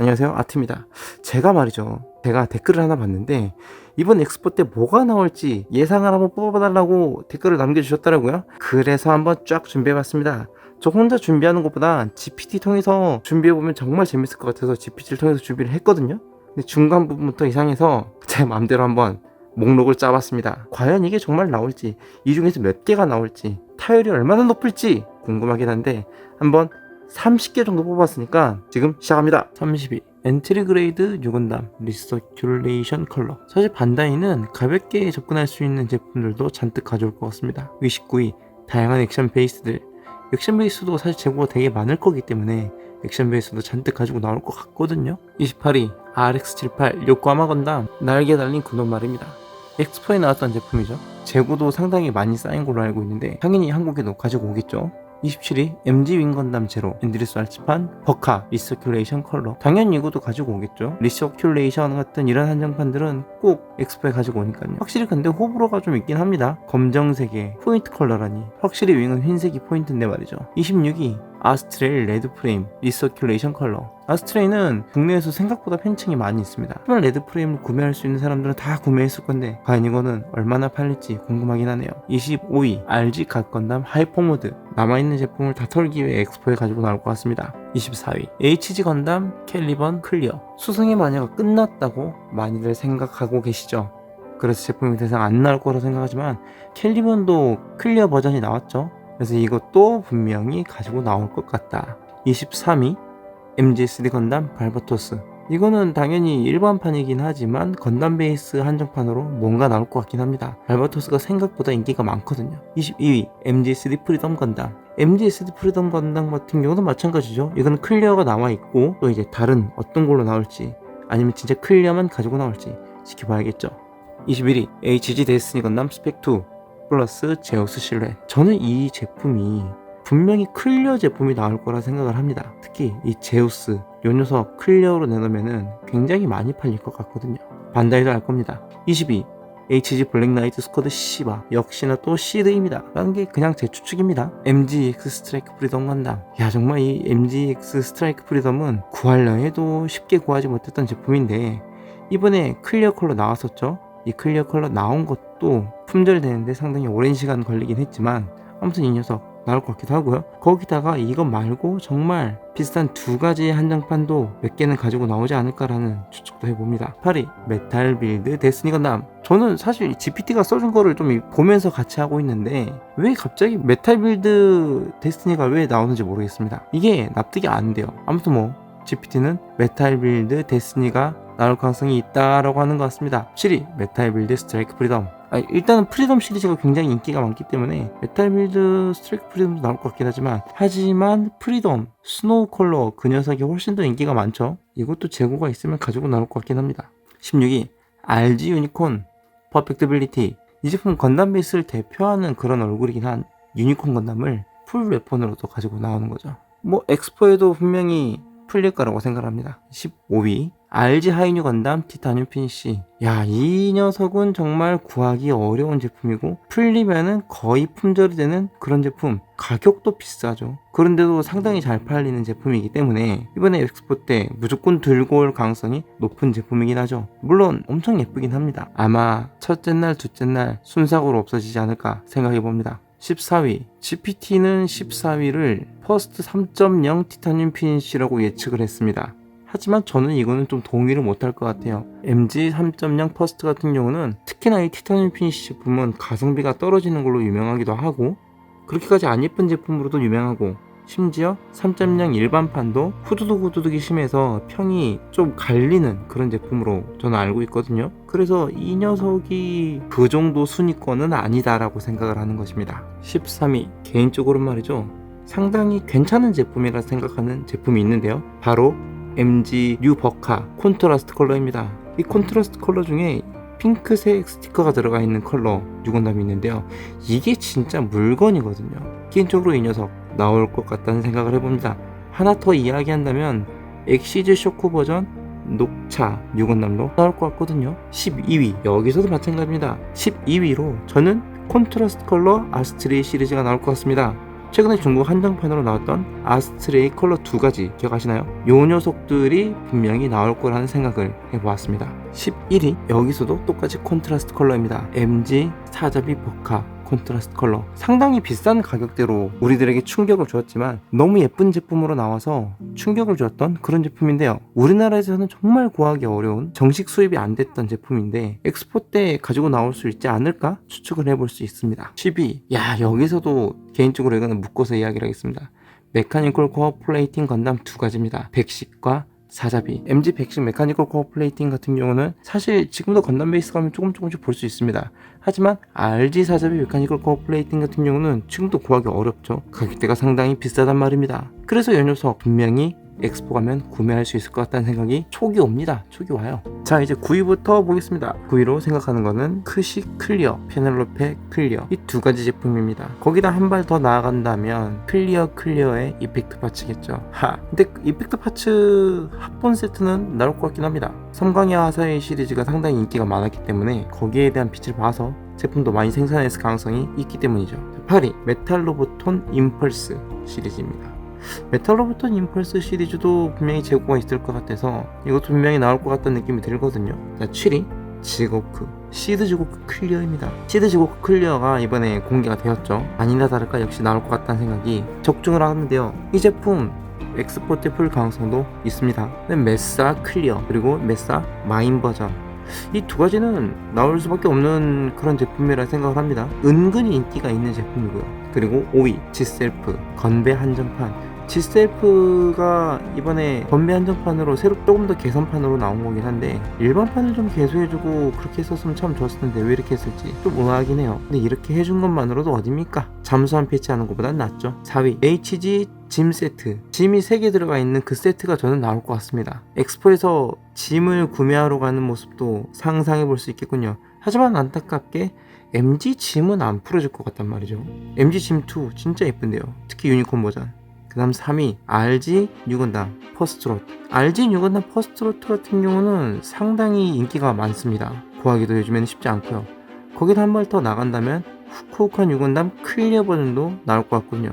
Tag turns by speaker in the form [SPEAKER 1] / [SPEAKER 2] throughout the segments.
[SPEAKER 1] 안녕하세요, 아트입니다. 제가 댓글을 하나 봤는데 이번 엑스포 때 뭐가 나올지 예상을 한번 뽑아달라고 댓글을 남겨주셨더라고요. 그래서 한번 쫙 준비해봤습니다. 저 혼자 준비하는 것보다 GPT 통해서 준비해보면 정말 재밌을 것 같아서 GPT를 통해서 준비를 했거든요. 근데 중간 부분부터 이상해서 제 마음대로 한번 목록을 짜봤습니다. 과연 이게 정말 나올지, 이 중에서 몇 개가 나올지, 타율이 얼마나 높을지 궁금하긴 한데 한번 30개 정도 뽑았으니까 지금 시작합니다. 32. 엔트리 그레이드 6원담 리서큘레이션 컬러. 사실 반다이는 가볍게 접근할 수 있는 제품들도 잔뜩 가져올 것 같습니다. 29위. 다양한 액션 베이스들. 액션 베이스도 사실 재고가 되게 많을 거기 때문에 액션 베이스도 잔뜩 가지고 나올 것 같거든요. 28위. RX78 요코하마 건담 날개 달린 그놈 말입니다. 엑스포에 나왔던 제품이죠. 재고도 상당히 많이 쌓인 걸로 알고 있는데 당연히 한국에도 가지고 오겠죠. 27위 MG 윙건담 제로 엔드리스 알츠판 버카 리서큘레이션 컬러. 당연히 이것도 가지고 오겠죠. 리서큘레이션 같은 이런 한정판들은 꼭 엑스포에 가지고 오니까요. 확실히 근데 호불호가 좀 있긴 합니다. 검정색의 포인트 컬러라니. 확실히 윙은 흰색이 포인트인데 말이죠. 26위 아스트레일 레드 프레임 리서큘레이션 컬러. 아스트레이는 국내에서 생각보다 팬층이 많이 있습니다. 하지만 레드 프레임을 구매할 수 있는 사람들은 다 구매했을 건데 과연 이거는 얼마나 팔릴지 궁금하긴 하네요. 25위 RG 갓건담 하이퍼모드. 남아있는 제품을 다 털기 위해 엑스포에 가지고 나올 것 같습니다. 24위 HG 건담 캘리번 클리어. 수승의 마녀가 끝났다고 많이들 생각하고 계시죠. 그래서 제품이 더 이상 안 나올 거라 생각하지만 캘리번도 클리어 버전이 나왔죠. 그래서 이것도 분명히 가지고 나올 것 같다. 23위 MGSD 건담 발바토스. 이거는 당연히 일반판이긴 하지만 건담 베이스 한정판으로 뭔가 나올 것 같긴 합니다. 발바토스가 생각보다 인기가 많거든요. 22위 MGSD 프리덤 건담. MGSD 프리덤 건담 같은 경우도 마찬가지죠. 이거는 클리어가 나와 있고 또 이제 다른 어떤 걸로 나올지 아니면 진짜 클리어만 가지고 나올지 지켜봐야겠죠. 21위 HG 데스티니 건담 스펙2 플러스 제우스 실루엣. 저는 이 제품이 분명히 클리어 제품이 나올 거라 생각을 합니다. 특히 이 제우스 요 녀석 클리어로 내놓으면 굉장히 많이 팔릴 것 같거든요. 반다이도 알 겁니다. 22 HG 블랙나이트 스쿼드 시바. 역시나 또 시드입니다. 라는 게 그냥 제 추측입니다. MGX 스트라이크 프리덤 건담. 야, 정말 이 MGX 스트라이크 프리덤은 구하려 해도 쉽게 구하지 못했던 제품인데 이번에 클리어 컬러 나왔었죠. 이 클리어 컬러 나온 것도 품절되는데 상당히 오랜 시간 걸리긴 했지만 아무튼 이 녀석 나올 것 같기도 하고요. 거기다가 이거 말고 정말 비슷한 두 가지 한정판도 몇 개는 가지고 나오지 않을까라는 추측도 해봅니다. 8위 메탈 빌드 데스니 건담. 저는 사실 GPT가 써준 거를 좀 보면서 같이 하고 있는데 왜 갑자기 메탈 빌드 데스니가 왜 나오는지 모르겠습니다. 이게 납득이 안 돼요. 아무튼 뭐 GPT는 메탈 빌드 데스니가 나올 가능성이 있다라고 하는 것 같습니다. 7위 메탈 빌드 스트라이크 프리덤. 일단은 프리덤 시리즈가 굉장히 인기가 많기 때문에 메탈 빌드 스트라이크 프리덤도 나올 것 같긴 하지만 프리덤 스노우 컬러 그 녀석이 훨씬 더 인기가 많죠. 이것도 재고가 있으면 가지고 나올 것 같긴 합니다. 16위 RG 유니콘 퍼펙트빌리티. 이 제품 건담 베이스를 대표하는 그런 얼굴이긴 한 유니콘 건담을 풀 웨폰으로도 가지고 나오는 거죠. 뭐 엑스포에도 분명히 풀릴 거라고 생각합니다. 15위 RG 하이뉴 건담 티타늄 피니쉬. 야, 이 녀석은 정말 구하기 어려운 제품이고 풀리면은 거의 품절이 되는 그런 제품. 가격도 비싸죠. 그런데도 상당히 잘 팔리는 제품이기 때문에 이번에 엑스포 때 무조건 들고 올 가능성이 높은 제품이긴 하죠. 물론 엄청 예쁘긴 합니다. 아마 첫째 날 둘째 날 순삭으로 없어지지 않을까 생각해 봅니다. 14위 GPT는 14위를 퍼스트 3.0 티타늄 피니쉬라고 예측을 했습니다. 하지만 저는 이거는 좀 동의를 못할 것 같아요. MG 3.0 퍼스트 같은 경우는 특히나 이 티타늄 피니쉬 제품은 가성비가 떨어지는 걸로 유명하기도 하고 그렇게까지 안 예쁜 제품으로도 유명하고 심지어 3.0 일반판도 후두둑이 심해서 평이 좀 갈리는 그런 제품으로 저는 알고 있거든요. 그래서 이 녀석이 그 정도 순위권은 아니다라고 생각을 하는 것입니다. 13위 개인적으로 말이죠, 상당히 괜찮은 제품이라 생각하는 제품이 있는데요. 바로 MG 뉴 버카 콘트라스트 컬러입니다. 이 콘트라스트 컬러 중에 핑크색 스티커가 들어가 있는 컬러 유건담이 있는데요. 이게 진짜 물건이거든요. 개인적으로 이 녀석 나올 것 같다는 생각을 해봅니다. 하나 더 이야기한다면 엑시즈 쇼크 버전 녹차 유건담로 나올 것 같거든요. 12위 여기서도 마찬가지입니다. 12위로 저는 콘트라스트 컬러 아스트레이 시리즈가 나올 것 같습니다. 최근에 중국 한정판으로 나왔던 아스트레이 컬러 2가지 기억하시나요? 요 녀석들이 분명히 나올 거라는 생각을 해보았습니다. 11위 여기서도 똑같이 콘트라스트 컬러입니다. MG 사자비 버카 콘트라스트 컬러. 상당히 비싼 가격대로 우리들에게 충격을 주었지만 너무 예쁜 제품으로 나와서 충격을 주었던 그런 제품인데요. 우리나라에서는 정말 구하기 어려운 정식 수입이 안 됐던 제품인데 엑스포 때 가지고 나올 수 있지 않을까 추측을 해볼 수 있습니다. 12. 야, 여기서도 개인적으로 이거는 묶어서 이야기를 하겠습니다. 메카니컬 코어 플레이팅 건담 2가지입니다. 백식과 사자비. MG 백식 메카니컬 코어 플레이팅 같은 경우는 사실 지금도 건담 베이스 가면 조금씩 볼 수 있습니다. 하지만 RG 사자비 메카니컬 코어 플레이팅 같은 경우는 지금도 구하기 어렵죠. 가격대가 상당히 비싸단 말입니다. 그래서 이 녀석 분명히 엑스포 가면 구매할 수 있을 것 같다는 생각이 촉이 옵니다. 촉이 와요. 자, 이제 9위부터 보겠습니다. 9위로 생각하는 거는 크시 클리어, 페넬로페 클리어, 이 2가지 제품입니다. 거기다 한 발 더 나아간다면 클리어의 이펙트 파츠겠죠. 근데 이펙트 파츠 합본 세트는 나올 것 같긴 합니다. 섬광야 하사의 시리즈가 상당히 인기가 많았기 때문에 거기에 대한 빛을 봐서 제품도 많이 생산했을 가능성이 있기 때문이죠. 8위 메탈로보톤 임펄스 시리즈입니다. 메탈로보톤 임펄스 시리즈도 분명히 재고가 있을 것 같아서 이것도 분명히 나올 것 같다는 느낌이 들거든요. 자, 7위 지고크 시드 지고크 클리어입니다. 시드 지고크 클리어가 이번에 공개가 되었죠. 아니나 다를까 역시 나올 것 같다는 생각이 적중을 하는데요. 이 제품 엑스포 때 풀 가능성도 있습니다. 메사 클리어 그리고 메사 마인 버전, 이 2가지는 나올 수밖에 없는 그런 제품이라 생각을 합니다. 은근히 인기가 있는 제품이고요. 그리고 5위 G셀프 건배 한정판. G셀프가 이번에 건배 한정판으로 새로 조금 더 개선판으로 나온 거긴 한데 일반판을 좀 개소해주고 그렇게 했었으면 참 좋았을 텐데 왜 이렇게 했을지 좀 의아하긴 해요. 근데 이렇게 해준 것만으로도 어딥니까? 잠수함 패치하는 것보단 낫죠. 4위 HG 짐 세트. 짐이 3개 들어가 있는 그 세트가 저는 나올 것 같습니다. 엑스포에서 짐을 구매하러 가는 모습도 상상해 볼 수 있겠군요. 하지만 안타깝게 MG 짐은 안 풀어질 것 같단 말이죠. MG 짐 2 진짜 예쁜데요. 특히 유니콘 버전. 그 다음 3위 RG 뉴건담 퍼스트로트. RG 뉴건담 퍼스트로트 같은 경우는 상당히 인기가 많습니다. 구하기도 요즘에는 쉽지 않고요. 거기다 한 발 더 나간다면 후쿠오카 뉴건담 클리어 버전도 나올 것 같군요.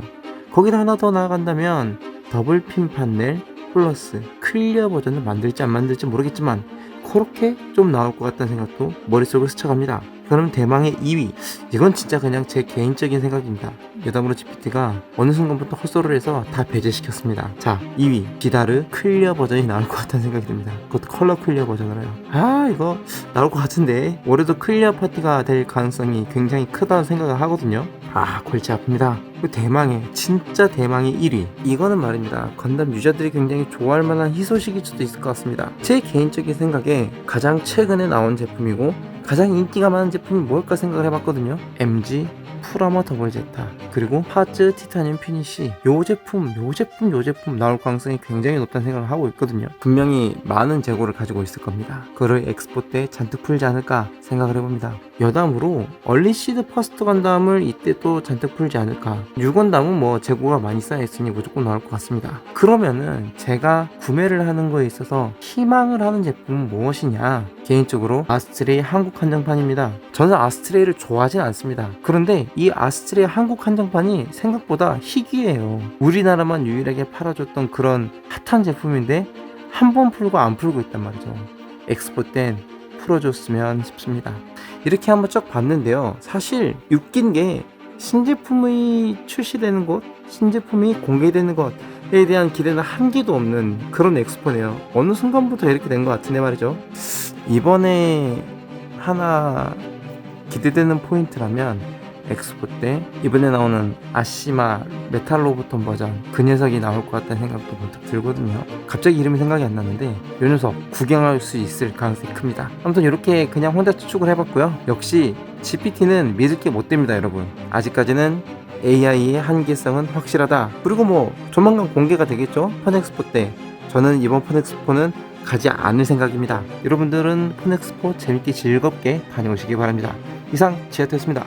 [SPEAKER 1] 거기다 하나 더 나아간다면 더블핀 판넬 플러스 클리어 버전을 만들지 안 만들지 모르겠지만 그렇게 좀 나올 것 같다는 생각도 머릿속을 스쳐갑니다. 그럼 대망의 2위. 이건 진짜 그냥 제 개인적인 생각입니다. 여담으로 GPT가 어느 순간부터 헛소리를 해서 다 배제시켰습니다. 자, 2위 기다르 클리어 버전이 나올 것 같다는 생각이 듭니다. 그것도 컬러 클리어 버전으로 해요. 이거 나올 것 같은데 올해도 클리어 파티가 될 가능성이 굉장히 크다는 생각을 하거든요. 골치 아픕니다. 진짜 대망의 1위. 이거는 말입니다. 건담 유저들이 굉장히 좋아할 만한 희소식일 수도 있을 것 같습니다. 제 개인적인 생각에 가장 최근에 나온 제품이고 가장 인기가 많은 제품이 뭘까 생각을 해봤거든요. MG 프라모 더블 제타 그리고 파츠 티타늄 피니쉬. 요 제품 나올 가능성이 굉장히 높다는 생각을 하고 있거든요. 분명히 많은 재고를 가지고 있을 겁니다. 그걸 엑스포 때 잔뜩 풀지 않을까 생각을 해봅니다. 여담으로 얼리시드 퍼스트 건담을 이때 또 잔뜩 풀지 않을까. 뉴건담은 뭐 재고가 많이 쌓여있으니 무조건 나올 것 같습니다. 그러면은 제가 구매를 하는 거에 있어서 희망을 하는 제품은 무엇이냐. 개인적으로 아스트레이 한국 한정판입니다. 저는 아스트레이를 좋아하진 않습니다. 그런데 이 아스트레이 한국 한정판이 생각보다 희귀해요. 우리나라만 유일하게 팔아줬던 그런 핫한 제품인데 한 번 풀고 안 풀고 있단 말이죠. 엑스포 땐 풀어줬으면 싶습니다. 이렇게 한번 쭉 봤는데요. 사실 웃긴 게 신제품이 출시되는 곳, 신제품이 공개되는 것에 대한 기대는 한 개도 없는 그런 엑스포네요. 어느 순간부터 이렇게 된 것 같은데 말이죠. 이번에 하나 기대되는 포인트라면 엑스포 때 이번에 나오는 아시마 메탈로보톤 버전 그 녀석이 나올 것 같다는 생각도 문득 들거든요. 갑자기 이름이 생각이 안 나는데 이 녀석 구경할 수 있을 가능성이 큽니다. 아무튼 이렇게 그냥 혼자 추측을 해봤고요. 역시 GPT는 믿을 게 못 됩니다, 여러분. 아직까지는 AI의 한계성은 확실하다. 그리고 뭐 조만간 공개가 되겠죠, 펀엑스포 때. 저는 이번 펀엑스포는 가지 않을 생각입니다. 여러분들은 펀엑스포 재밌게 즐겁게 다녀오시기 바랍니다. 이상 지하태였습니다.